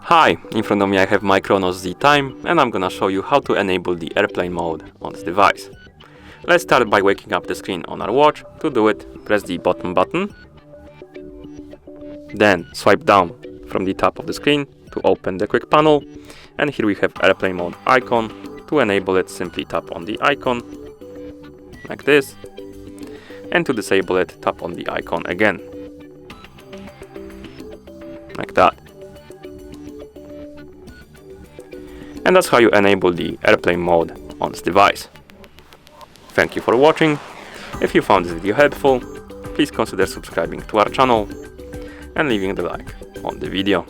Hi, in front of me I have MYKRONOZ ZeTime and I'm gonna show you how to enable the airplane mode on this device. Let's start by waking up the screen on our watch. To do it, press the bottom button, then swipe down from the top of the screen to open the quick panel, and here we have airplane mode icon. To enable it, simply tap on the icon like this, and to disable it, tap on the icon again like that. And that's how you enable the airplane mode on this device. Thank you for watching. If you found this video helpful, please consider subscribing to our channel and leaving the like on the video.